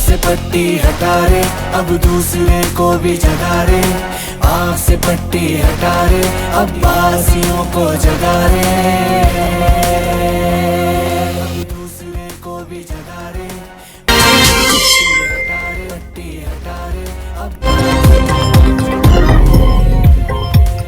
से पट्टी हटा रे, अब दूसरे को भी जगा रे, आँख से पट्टी हटा रे, अब बासियों को जगा रे, अब दूसरे को भी जगा रे, पट्टी हटा रे,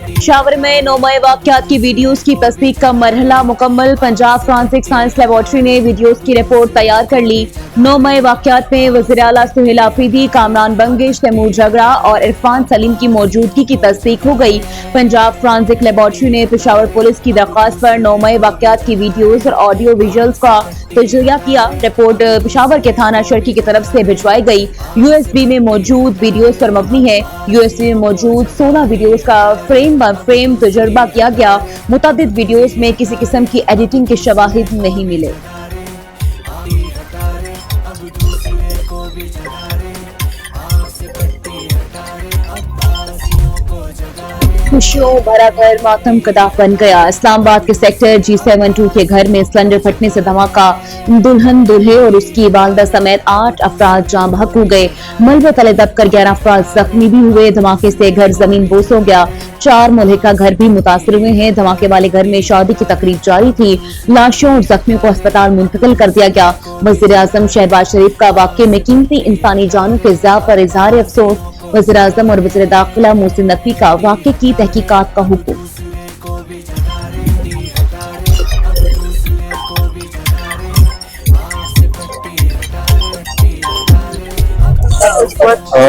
पेशावर में 9 मई वाकयात की वीडियोस की तस्दीक का मरहला मुकम्मल। पंजाब फॉरेंसिक साइंस लेबॉर्ट्री ने वीडियोस की रिपोर्ट तैयार कर ली। 9 मई वाकयात में वज़ीर आला सुहेल आफरीदी, कामरान बंगिश, तैमूर झगड़ा और इरफान सलीम की मौजूदगी की तस्दीक हो गई। पंजाब फॉरेंसिक लेबॉर्ट्री ने पेशावर पुलिस की दरख्वास्त पर 9 मई वाकयात की वीडियोस और ऑडियो विजुअल्स का तजिया किया। रिपोर्ट पेशावर के थाना शर्की की तरफ से भिजवाई गई। यूएसबी में मौजूद वीडियोस पर मबनी है। यूएसबी में मौजूद 16 वीडियोस का फ्रेम बाय फ्रेम तजुर्बा किया गया। मुतअद्दिद वीडियोस में किसी किस्म की एडिटिंग के शवाहिद नहीं मिले। खुशियों भरा घर मातम कदा बन गया। इस्लामाबाद के सेक्टर G72 के घर में सिलेंडर फटने से धमाका। दुल्हन दूल्हे और उसकी वालदा समेत 8 अफराद जाँ बहक हो गए। मलबे तले दबकर 11 अफराद जख्मी भी हुए। धमाके से घर जमीन बोस हो गया। 4 मुल्हिका घर भी मुतासर हुए हैं। धमाके वाले घर में शादी की तकरीब जारी थी। लाशों और जख्मियों को अस्पताल मुंतकिल कर दिया गया। वज़ीर आज़म शहबाज शरीफ का वाक़े में कीमती इंसानी जानों के ज़िया पर इज़हार अफसोस। वज़ीर आज़म और वज़ीर दाखिला मोहसिन नकवी का वाक़े की तहकीकात का हुक्म।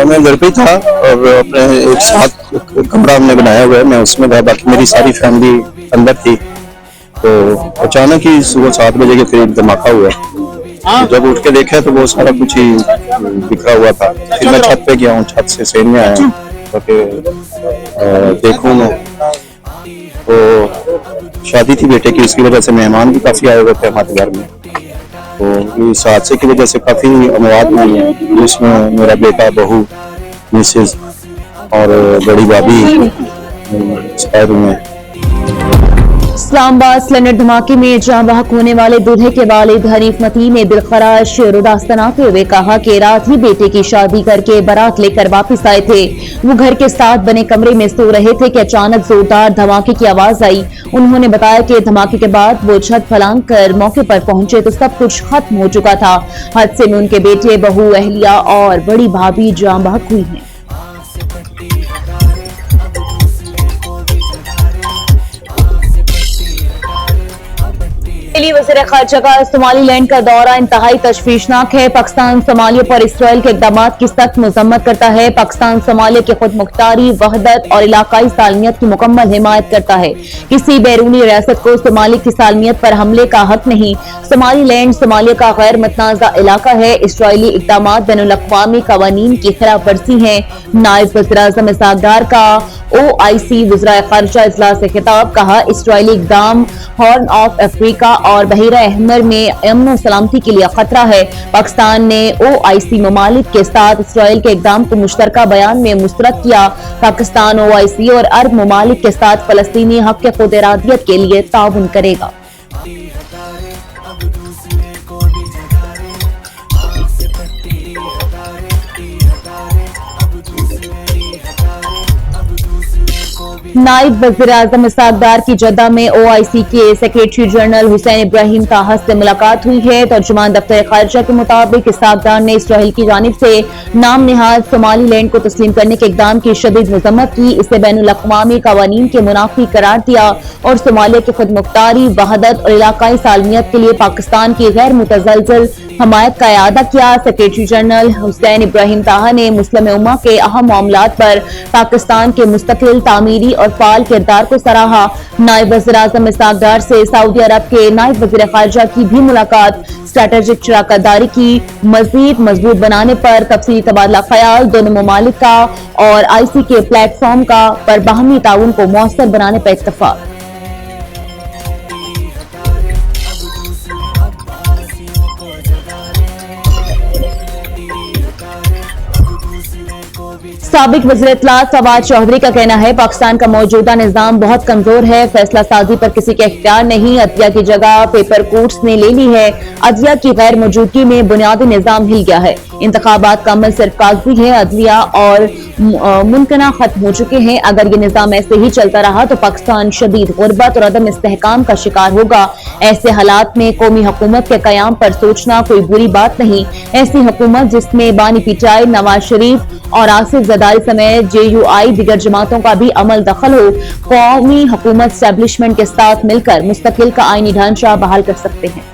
मैं घर पे था और अपने एक साथ कमरा हमने बनाया हुआ है, मैं उसमें था, बाकी मेरी सारी फैमिली अंदर थी। तो अचानक ही सुबह 7 बजे के करीब धमाका हुआ। जब उठ के देखा तो वो सारा कुछ ही बिखरा हुआ था। फिर मैं छत पे गया हूँ, छत से सेन में आया हूँ तो फिर देखूँ मैं तो शादी थी बेटे की, उसकी वजह से मेहमान भी काफी आए हुए थे हमारे घर में। तो इस हादसे की वजह से काफी अमवात हुई है, जिसमें मेरा बेटा, बहू, मिसेज और बड़ी भाभी एक्सपायर हुए हैं। इस्लामाबाद सिलेंडर धमाके में जाँ बहक होने वाले दूल्हे के वालिद हनीफ मतीन ने दिलखराश रुदास्तनाते हुए कहा कि रात ही बेटे की शादी करके बारात लेकर वापस आए थे। वो घर के साथ बने कमरे में सो रहे थे कि अचानक जोरदार धमाके की आवाज आई। उन्होंने बताया कि धमाके के बाद वो छत फलांग कर मौके पर पहुंचे तो सब कुछ खत्म हो चुका था। हादसे में उनके बेटे, बहू, अहलिया और बड़ी भाभी जाँ बहक हुई हैं। वज़ीर ख़ारजा का सोमालीलैंड का दौरा इंतहाई तशवीशनाक है। पाकिस्तान सोमालिया पर इसराइल के इक़दामात की सख्त मज़म्मत करता है। पाकिस्तान सोमालिया की खुद मुख्तारी, वहदत और इलाकाई सालमियत की मुकम्मल हिमायत करता है। किसी बैरूनी रियासत को सोमाली की सालमियत पर हमले का हक नहीं। सोमालीलैंड सोमालिया का गैर मतनाज़ा इलाका है। इसराइली इक़दामात बैनुल-अक़वामी क़वानीन की खिलाफ वर्जी है। नायब वज़ीर-ए-आज़म इसहाक़ डार का OIC वज़ीर ख़ारजा इजलास से खिताब। कहा, इसराइली इक़दाम हॉर्न ऑफ अफ्रीका और बहीरा अहमर में अमन सलामती के लिए खतरा है। पाकिस्तान ने OIC ममालिक के साथ इसराइल के इक़दाम को मुश्तरका बयान में मुस्तरद किया। पाकिस्तान OIC और अरब ममालिक के साथ फलस्तीनी हक़ के खुद इरादियत के लिए ताउन करेगा। नायब वज़ीर-ए-आज़म इसहाक़ डार की जद्दा में OIC के सेक्रेटरी जनरल हुसैन इब्राहिम ताहा से मुलाकात हुई है। तर्जुमान दफ्तर ख़ारजा के मुताबिक इसहाक़ डार ने इसराइल की जानिब से नाम निहाद सोमालीलैंड को तस्लीम करने के इक़दाम की शदीद मज़म्मत की। इसे बैनुल-अक़वामी क़वानीन के मुनाफ़ी करार दिया और सोमालिया की खुद मुख्तारी, वहदत और इलाकाई सालमियत के लिए पाकिस्तान की गैर मुतज़लज़ल हमायत का इआदा किया। सेक्रेटरी जनरल हुसैन इब्राहिम ताहा ने मुस्लिम उम्मा के अहम मामलात पर पाकिस्तान के मुस्तकिल, तामीरी और फाल किरदार को सराहा। नायब वज़ीर-ए-आज़म इसहाक़ डार से सऊदी अरब के नायब वज़ीर ख़ारजा की भी मुलाकात। स्ट्रैटेजिक शराकतदारी की मज़ीद मजबूत बनाने पर तफसीली तबादला ख्याल। दोनों ममालिक का और IC के प्लेटफॉर्म का पर बाहमी ताउन को मौसर बनाने पर इत्तफ़ाक़। साबिक वज़ीर इत्तलात फवाद चौधरी का कहना है पाकिस्तान का मौजूदा निज़ाम बहुत कमजोर है, फैसला साजी पर किसी के इख्तियार नहीं, अदलिया की जगह पेपर कोर्ट्स ने ले ली है, अदलिया की गैर मौजूदगी में बुनियादी निज़ाम हिल गया है, इंतखाबात का अमल सिर्फ कागजी है, अदलिया और मुमकिना खत्म हो चुके हैं, अगर ये निज़ाम ऐसे ही चलता रहा तो पाकिस्तान शदीद गुर्बत और अदम इस्तेहकाम का शिकार होगा। ऐसे हालात में कौमी हुकूमत के क़याम पर सोचना कोई बुरी बात नहीं, ऐसी हुकूमत जिसमें बानी पीटाई, नवाज शरीफ और आसिफ जरदारी समेत JUI दिगर जमातों का भी अमल दखल हो, कौमी हुकूमत एस्टेब्लिशमेंट के साथ मिलकर मुस्तकिल का आईनी ढांचा बहाल कर सकते हैं।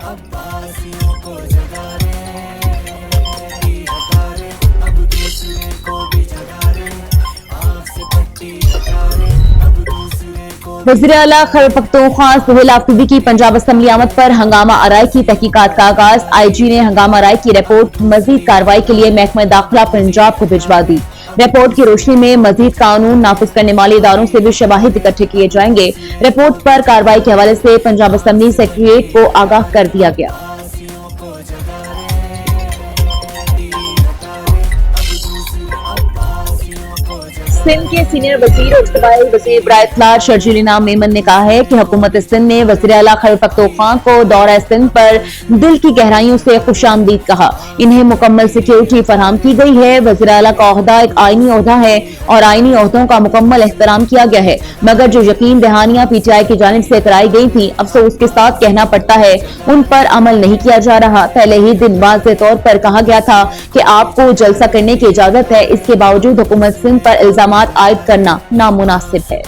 वज़ीर आला खैबर पख्तूनख्वा सुहेल आफरीदी की पंजाब असम्बली आमद पर हंगामा आराई की तहकीकात का आगाज। IG ने हंगामा आराई की रिपोर्ट मजीद कार्रवाई के लिए महकमा दाखिला पंजाब को भिजवा दी। रिपोर्ट की रोशनी में मजीद कानून नाफिज करने वाले इदारों से भी शवाहिद इकट्ठे किए जाएंगे। रिपोर्ट पर कार्रवाई के हवाले से पंजाब असम्बली सेक्रेटेरिएट को आगाह कर दिया गया। सिंध के सीनियर वजीर और सूबाई वजीर बराए इत्तलात शर्जील इनाम मेमन ने कहा है कि हुकूमत सिंध ने वज़ीर आला खैबर पख्तूनख्वा को दौरा सिंध पर दिल की गहराइयों से खुशामदीद कहा। इन्हें मुकम्मल सिक्योरिटी फराहम की गई है। वज़ीर आला का ओहदा एक आईनी ओहदा है और आईनी ओहदों का मुकम्मल एहतराम किया गया है, मगर जो यकीन दहानियां PTI की जानिब से कराई गई थी, अफसोस के साथ कहना पड़ता है उन पर अमल नहीं किया जा रहा। पहले ही दिन वाज़ेह तौर पर कहा गया था कि आपको जलसा करने की इजाजत है, इसके बावजूद हुकूमत सिंध पर इल्जाम आयद करना नामुनासिब है।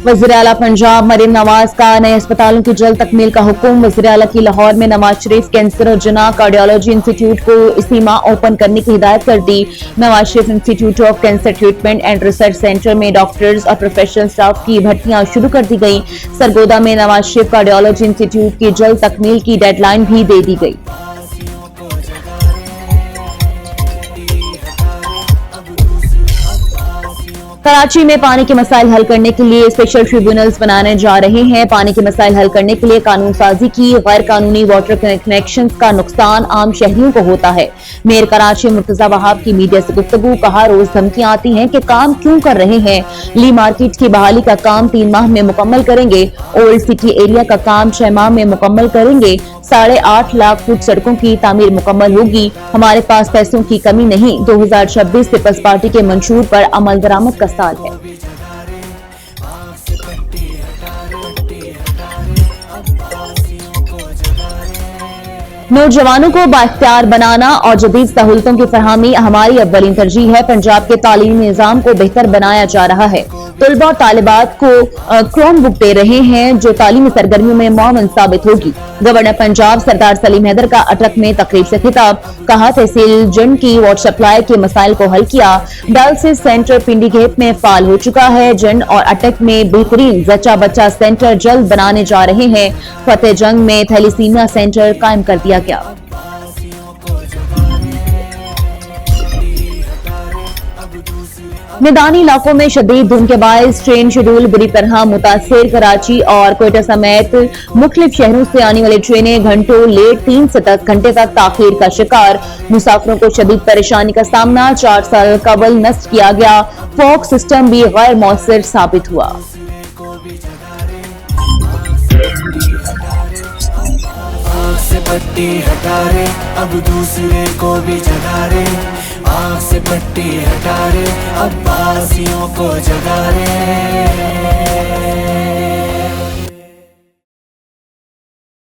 वज़ीर आला पंजाब मरीम नवाज का नए अस्पतालों की जल्द तकमील का हुक्म। वज़ीर आला की लाहौर में नवाज शरीफ कैंसर और जना कार्डियोलॉजी इंस्टीट्यूट को इसी माह ओपन करने की हिदायत कर दी। Nawaz Sharif institute of cancer treatment and research centre में डॉक्टर्स और प्रोफेशनल स्टाफ की भर्तियां शुरू कर दी गई। सरगोदा में नवाज शरीफ कार्डियोलॉजी इंस्टीट्यूट की जल्द तकमील की डेडलाइन भी दे दी गई। कराची में पानी के मसाइल हल करने के लिए स्पेशल ट्रिब्यूनल्स बनाने जा रहे हैं। पानी के मसाइल हल करने के लिए कानून साजी की। गैर कानूनी वाटर कनेक्शन का नुकसान आम शहरियों को होता है। मेयर कराची मुर्तजा वहाब की मीडिया से गुफ्तगू। कहा, रोज धमकियां आती हैं कि काम क्यों कर रहे हैं। ली मार्केट की बहाली का काम 3 माह में मुकम्मल करेंगे। ओल्ड सिटी एरिया का काम 6 माह में मुकम्मल करेंगे। 8.5 लाख फुट सड़कों की तामीर मुकम्मल होगी। हमारे पास पैसों की कमी नहीं। 2026 पीपल्स पार्टी के मंशूर पर अमल दरामद का साल है। नौजवानों को बाइख्तियार बनाना और जदीद सहूलतों की फरहमी हमारी अव्वलीन तरजीह है। पंजाब के तालीमी निज़ाम को बेहतर बनाया जा रहा है। तलबा और तालिबात को क्रोम बुक दे रहे हैं जो तालीमी सरगर्मियों में मुआवन साबित होगी। गवर्नर पंजाब सरदार सलीम हैदर का अटक में तकरीब से खिताब। कहा, तहसील जंड की वाटर सप्लाई के मसाइल को हल किया। डायलिसिस सेंटर पिंडीगेट में फाल हो चुका है। जंड और अटक में बेहतरीन जच्चा बच्चा सेंटर जल्द बनाने जा रहे हैं। फतेह जंग में थैलीसीमिया सेंटर कायम कर दिया गया। मैदानी इलाकों में शदीद धुंध के बायस ट्रेन शेड्यूल बुरी तरह मुतासिर। कराची और कोयटा समेत मुख्तलिफ शहरों से आने वाली ट्रेनें घंटों लेट 3 से 10 घंटे तक ताखीर का शिकार। मुसाफिरों को शदीद परेशानी का सामना। 4 साल कबल नस्ब किया गया फॉग सिस्टम भी गैर मौसर साबित हुआ। से पट्टी हटा रे, अब दूसरे को भी जगा रे। आँख से पट्टी हटा रे, अब बासियों को जगा रे।